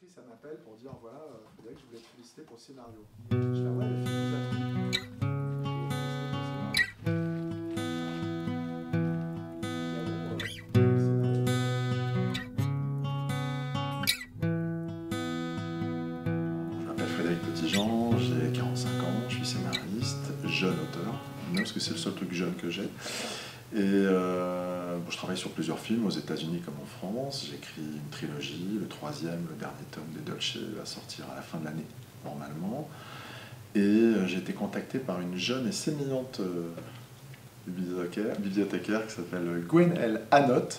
l'actrice, elle m'appelle pour dire voilà, Frédéric, je voulais te féliciter pour le scénario. Je fais ouais, le film vous a plu. Je m'appelle Frédéric Petitjean, j'ai 45 ans, je suis scénariste, jeune auteur, même parce que c'est le seul truc jeune que j'ai. Et bon, je travaille sur plusieurs films aux États-Unis comme en France. J'écris une trilogie, le troisième, le dernier tome des Dolce va sortir à la fin de l'année, normalement. Et j'ai été contacté par une jeune et sémillante bibliothécaire qui s'appelle Gwen L. Hanot.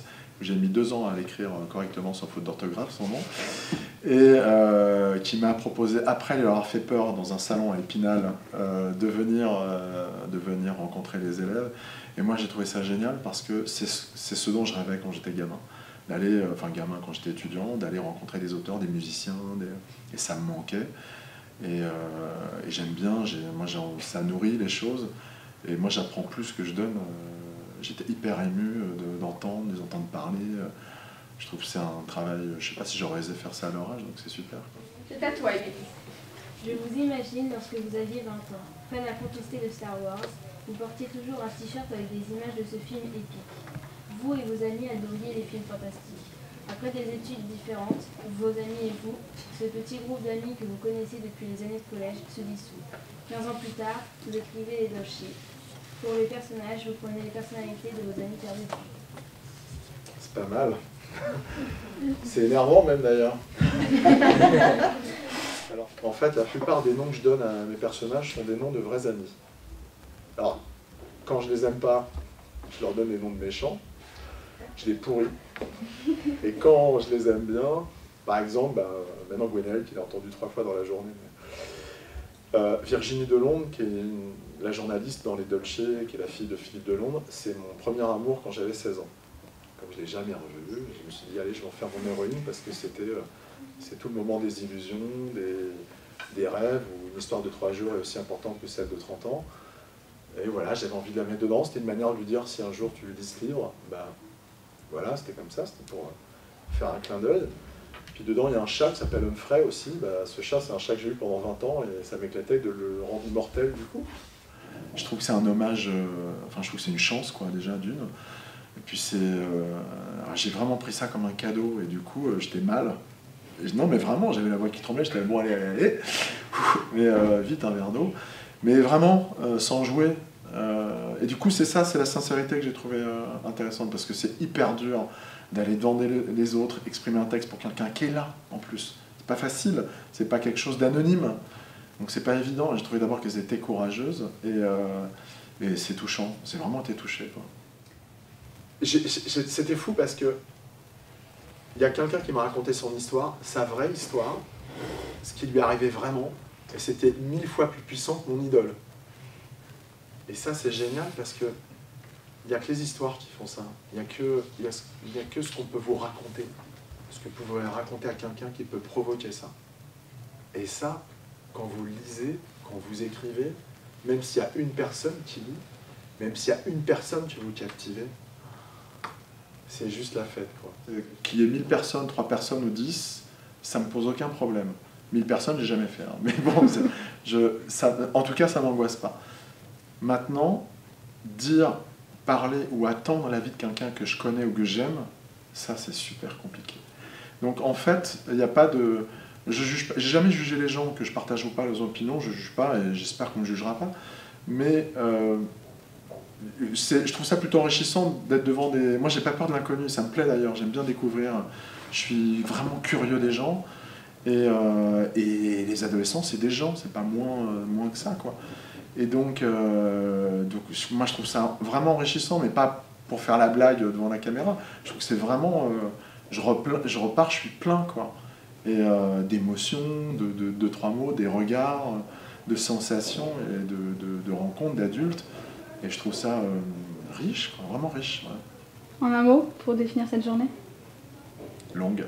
J'ai mis 2 ans à l'écrire correctement sans faute d'orthographe, son nom. Et qui m'a proposé, après lui avoir fait peur dans un salon à Épinal, de venir rencontrer les élèves. Et moi j'ai trouvé ça génial parce que c'est ce dont je rêvais quand j'étais gamin. D'aller, enfin gamin quand j'étais étudiant, d'aller rencontrer des auteurs, des musiciens, et ça me manquait. Et j'aime bien, ça nourrit les choses. Et moi j'apprends plus que je donne. J'étais hyper ému d'entendre, les entendre parler. Je trouve que c'est un travail, je sais pas si j'aurais osé faire ça à leur âge, donc c'est super. C'est à toi, Émilie. Je vous imagine lorsque vous aviez 20 ans, fan incontesté de Star Wars, vous portiez toujours un t-shirt avec des images de ce film épique. Vous et vos amis adoriez les films fantastiques. Après des études différentes, vos amis et vous, ce petit groupe d'amis que vous connaissez depuis les années de collège se dissout. 15 ans plus tard, vous écrivez les Dolce. Pour les personnages, vous prenez les personnalités de vos amis perdus. C'est pas mal. C'est énervant même d'ailleurs. Alors, en fait, la plupart des noms que je donne à mes personnages sont des noms de vrais amis. Alors, quand je les aime pas, je leur donne des noms de méchants. Je les pourris. Et quand je les aime bien, par exemple, maintenant Gwenaëlle, qui l'a entendu 3 fois dans la journée, Virginie Delondres, qui est la journaliste dans les Dolce, qui est la fille de Philippe Delondres, c'est mon premier amour quand j'avais 16 ans. Comme je ne l'ai jamais revue, je me suis dit, allez, je vais en faire mon héroïne, parce que c'est tout le moment des illusions, des rêves, où une histoire de 3 jours est aussi importante que celle de 30 ans. Et voilà, j'avais envie de la mettre dedans, c'était une manière de lui dire, si un jour tu lis ce livre, voilà, c'était comme ça, c'était pour faire un clin d'œil. Puis dedans, il y a un chat qui s'appelle Humphrey aussi. Ce chat, c'est un chat que j'ai eu pendant 20 ans et ça m'éclatait de le rendre immortel du coup. Je trouve que c'est un hommage, enfin je trouve que c'est une chance quoi, déjà d'une. Et puis j'ai vraiment pris ça comme un cadeau et du coup j'étais mal. Non mais vraiment, j'avais la voix qui tremblait, j'étais bon allez, mais vite un verre d'eau. Mais vraiment, sans jouer. Et du coup c'est ça, c'est la sincérité que j'ai trouvé intéressante parce que c'est hyper dur d'aller devant les autres, exprimer un texte pour quelqu'un qui est là, en plus. C'est pas facile, c'est pas quelque chose d'anonyme, donc c'est pas évident. J'ai trouvé d'abord qu'elles étaient courageuses, et c'est touchant, c'est vraiment été touché. C'était fou parce que il y a quelqu'un qui m'a raconté son histoire, sa vraie histoire, ce qui lui arrivait vraiment, et c'était 1000 fois plus puissant que mon idole. Et ça c'est génial parce que il n'y a que les histoires qui font ça. Il n'y a que ce qu'on peut vous raconter. Ce que vous pouvez raconter à quelqu'un qui peut provoquer ça. Et ça, quand vous lisez, quand vous écrivez, même s'il y a une personne qui lit, même s'il y a une personne qui vous captive, c'est juste la fête, quoi. Qu'il y ait 1000 personnes, 3 personnes ou 10, ça me pose aucun problème. 1000 personnes, j'ai jamais fait. Hein. Mais bon, en tout cas, ça m'angoisse pas. Maintenant, parler ou attendre la vie de quelqu'un que je connais ou que j'aime, ça c'est super compliqué. Donc en fait, il n'y a pas de... J'ai jamais jugé les gens, que je partage ou pas leurs opinions, je ne juge pas et j'espère qu'on ne me jugera pas. Mais je trouve ça plutôt enrichissant d'être devant des... Moi j'ai pas peur de l'inconnu, ça me plaît d'ailleurs, j'aime bien découvrir. Je suis vraiment curieux des gens. Et les adolescents, c'est des gens, c'est pas moins que ça, quoi. Et donc moi je trouve ça vraiment enrichissant, mais pas pour faire la blague devant la caméra. Je trouve que c'est vraiment... je repars, je suis plein, quoi. Et d'émotions, de 3 mots, des regards, de sensations, et de rencontres, d'adultes. Et je trouve ça riche, quoi, vraiment riche. Ouais. En un mot, pour définir cette journée? Longue.